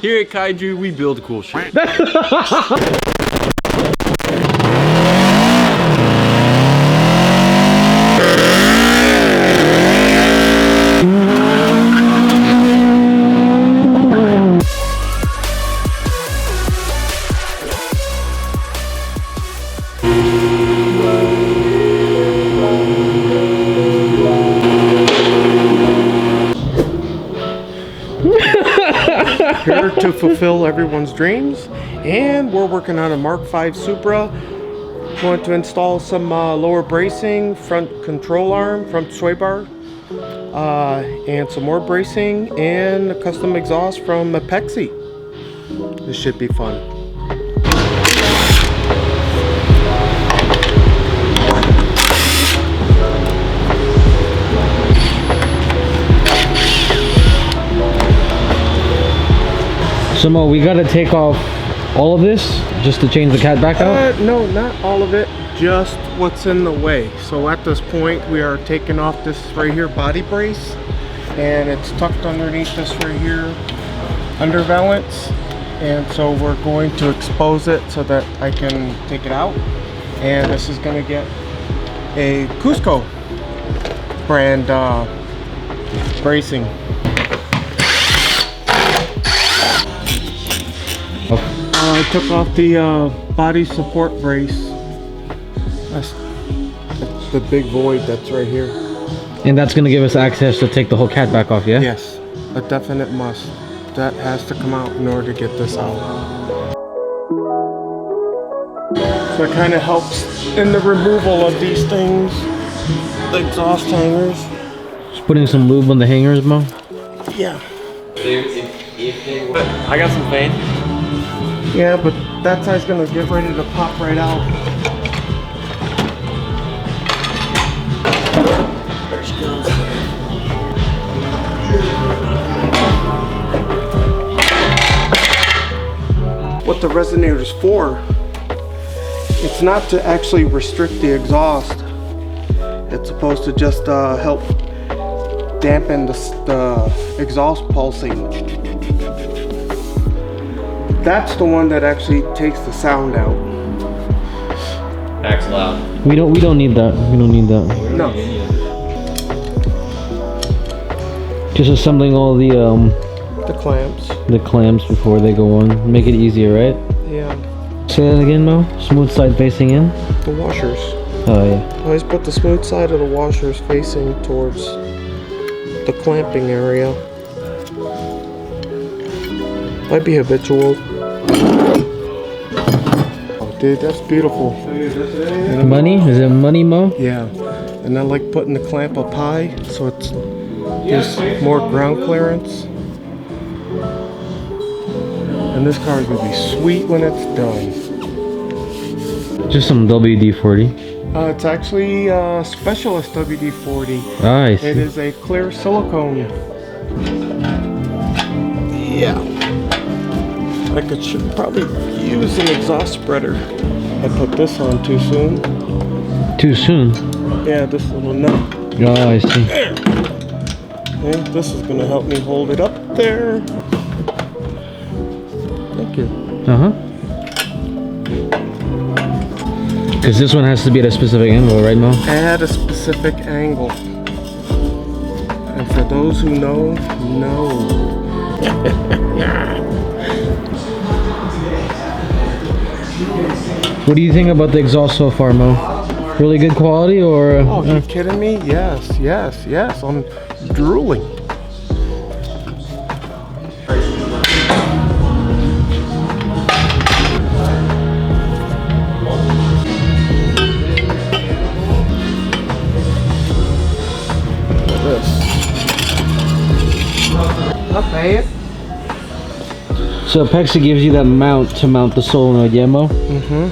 Here at Kaiju, we build cool shit. Here to fulfill everyone's dreams, and we're working on a Mark V Supra. Going to install some lower bracing, front control arm, front sway bar, and some more bracing, and a custom exhaust from Apexi. This should be fun. So Mo, we gotta take off all of this just to change the Catback out? No, not all of it, just what's in the way. So at this point, we are taking off this right here body brace, and it's tucked underneath this right here under valance. And so we're going to expose it so that I can take it out. And this is gonna get a Cusco brand bracing. I took off the body support brace. That's the big void that's right here. And that's gonna give us access to take the whole Catback off, yeah? Yes, a definite must. That has to come out in order to get this out. So it kind of helps in the removal of these things, the exhaust hangers. Just putting some lube on the hangers, Mo? Yeah. I got some vein. Yeah, but that side's gonna get ready to pop right out. There she goes. What the resonator's for, it's not to actually restrict the exhaust. It's supposed to just help dampen the exhaust pulsing. That's the one that actually takes the sound out. Acts loud. We don't need that. We don't need that. No. Just assembling all the clamps before they go on. Make it easier, right? Yeah. Say that again, Mo. Smooth side facing in. The washers. Oh yeah. I always put the smooth side of the washers facing towards the clamping area. Might be habitual. Oh, dude, that's beautiful. Money? Is it money, Mo? Yeah. And I like putting the clamp up high so it's gives more ground clearance. And this car is gonna be sweet when it's done. Just some WD-40. It's actually Specialist WD-40. Ah, I see. It is a clear silicone. Yeah. I should probably use an exhaust spreader. I put this on too soon. Too soon? Yeah, this little nut. Oh, I see. And this is gonna help me hold it up there. Thank you. Uh-huh. Because this one has to be at a specific angle, right, Mo? At a specific angle. And for those who know, know. What do you think about the exhaust so far, Mo? Really good quality, or? Oh, you kidding me? Yes, yes, yes. I'm drooling. Not bad. So Apexi gives you that mount to mount the solenoid, yeah, Mo? Mm-hmm.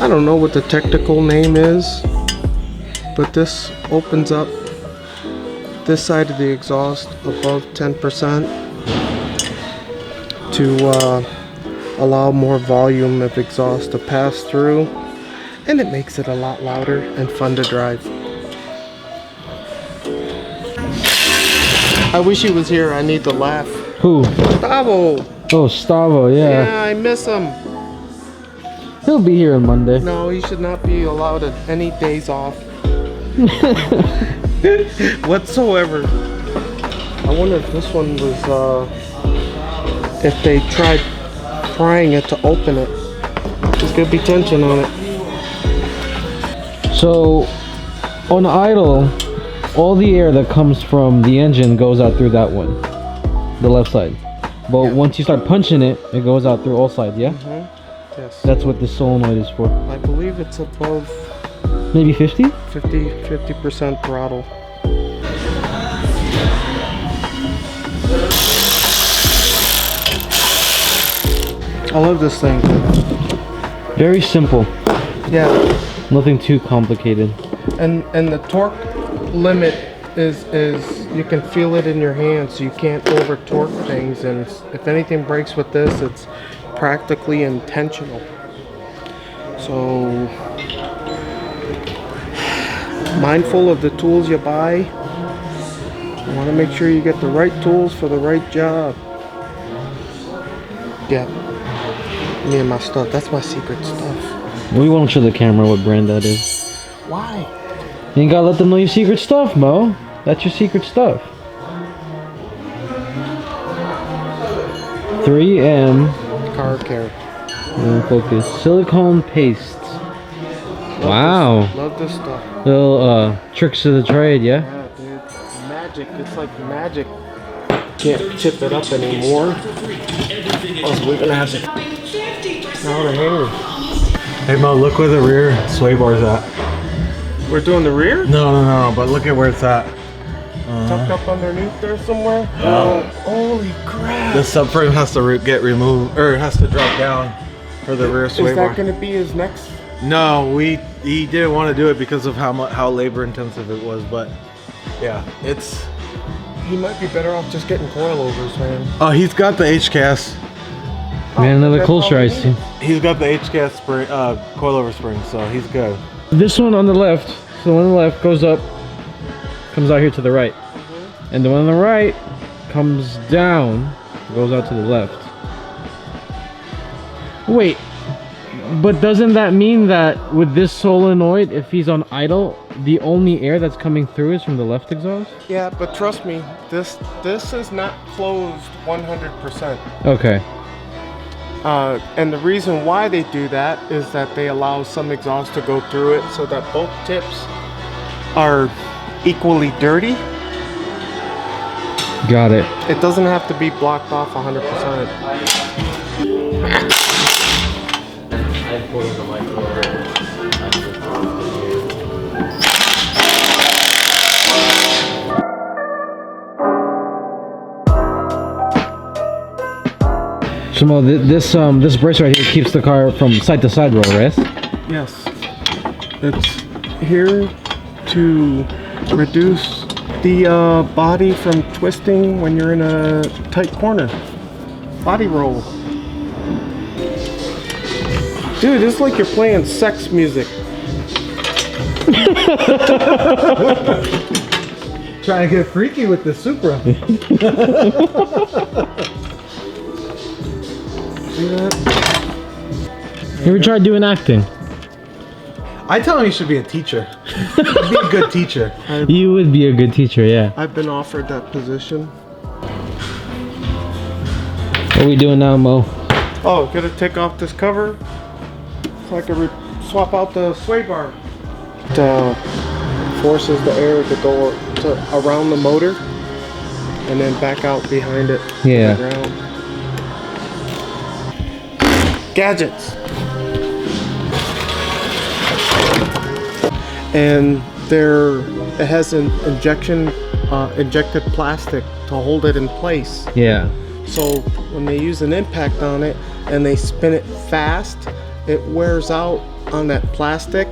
I don't know what the technical name is, but this opens up this side of the exhaust above 10% to allow more volume of exhaust to pass through, and it makes it a lot louder and fun to drive. I wish he was here. I need to laugh. Who? Gustavo. Oh, Stavo, yeah. Yeah, I miss him. He'll be here on Monday. No, he should not be allowed any days off. Whatsoever. I wonder if this one was, if they tried prying it to open it. There's gonna be tension on it. So, on idle, all the air that comes from the engine goes out through that one, the left side. But Yeah. once you start punching it, it goes out through all sides, yeah? Yes. That's what this solenoid is for. I believe it's above Maybe 50? 50% throttle. I love this thing. Very simple. Yeah. Nothing too complicated. And the torque limit is you can feel it in your hand, so you can't over torque things, and if anything breaks with this, it's practically intentional. So mindful of the tools you buy. You want to make sure you get the right tools for the right job. Yeah, me and my stuff, that's my secret stuff. We won't show the camera what brand that is. Why? You ain't gotta let them know your secret stuff, Mo. That's your secret stuff. 3M. Car care. Focus. Silicone pastes. Wow. Love this stuff. Little tricks of the trade, yeah? Yeah, dude. Magic. It's like magic. Can't chip it up anymore. Oh, so we're gonna have to. Now the hangers. Hey Mo, look where the rear sway bar's at. We're doing the rear? No, but look at where it's at. Tucked up underneath there somewhere? Oh, holy crap. The subframe has to get removed, or it has to drop down for the rear sway Is bar. that gonna be his next? No, he didn't want to do it because of how labor intensive it was, but yeah, it's. He might be better off just getting coilovers, man. Oh, he's got the HCAS. Man, another that's cool all share I we see. need? He's got the HCAS spring, coilover spring, so he's good. This one on the left, so the one on the left goes up, comes out here to the right. And the one on the right comes down, goes out to the left. Wait, but doesn't that mean that with this solenoid, if he's on idle, the only air that's coming through is from the left exhaust? Yeah, but trust me, this is not closed 100%. Okay. And the reason why they do that is that they allow some exhaust to go through it so that both tips are equally dirty. Got it. It doesn't have to be blocked off 100%. Shimo, this brace right here keeps the car from side to side roll, right? Yes. It's here to reduce the body from twisting when you're in a tight corner. Body roll. Dude, it's like you're playing sex music. Trying to get freaky with the Supra. See that? You ever tried doing acting? I tell him he should be a teacher. He'd be a good teacher. You would be a good teacher, yeah. I've been offered that position. What are we doing now, Mo? Oh, gotta take off this cover so I can swap out the sway bar. It forces the air to go around the motor and then back out behind it. Yeah. To the ground. Gadgets. And it has an injected plastic to hold it in place. Yeah. So when they use an impact on it and they spin it fast, it wears out on that plastic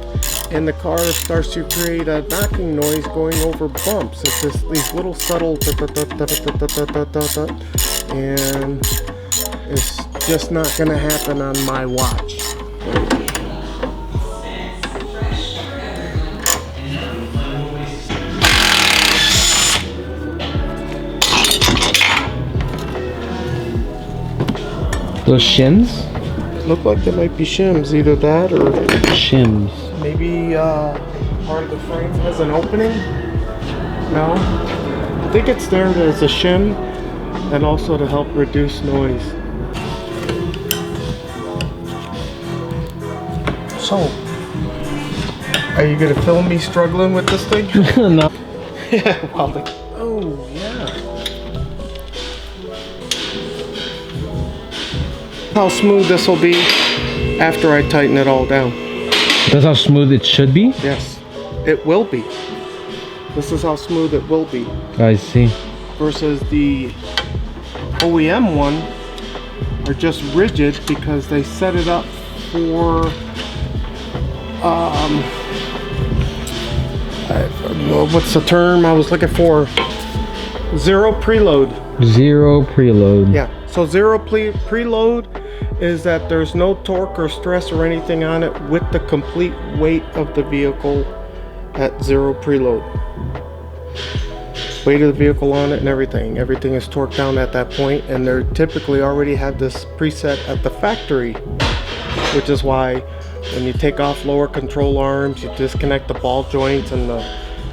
and the car starts to create a knocking noise going over bumps. It's just these little subtle and it's just not gonna happen on my watch. Those shims? Look like they might be shims, either that or Shims. maybe part of the frame has an opening. No, I think it's there as a shim and also to help reduce noise. So, are you gonna film me struggling with this thing? No. Yeah, well, oh yeah. How smooth this will be after I tighten it all down. That's how smooth it should be? Yes, it will be. This is how smooth it will be. I see. Versus the OEM one are just rigid because they set it up for what's the term I was looking for? Zero preload. Zero preload. Yeah, so zero preload is that there's no torque or stress or anything on it with the complete weight of the vehicle at zero preload. Weight of the vehicle on it and everything. Everything is torqued down at that point, and they're typically already have this preset at the factory, which is why when you take off lower control arms, you disconnect the ball joints and the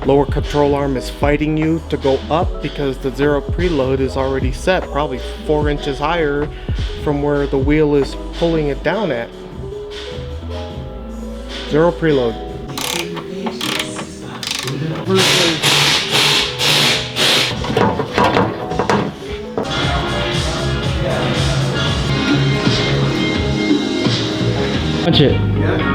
lower control arm is fighting you to go up because the zero preload is already set, probably 4 inches higher from where the wheel is pulling it down at. Zero preload. Punch it. Yeah.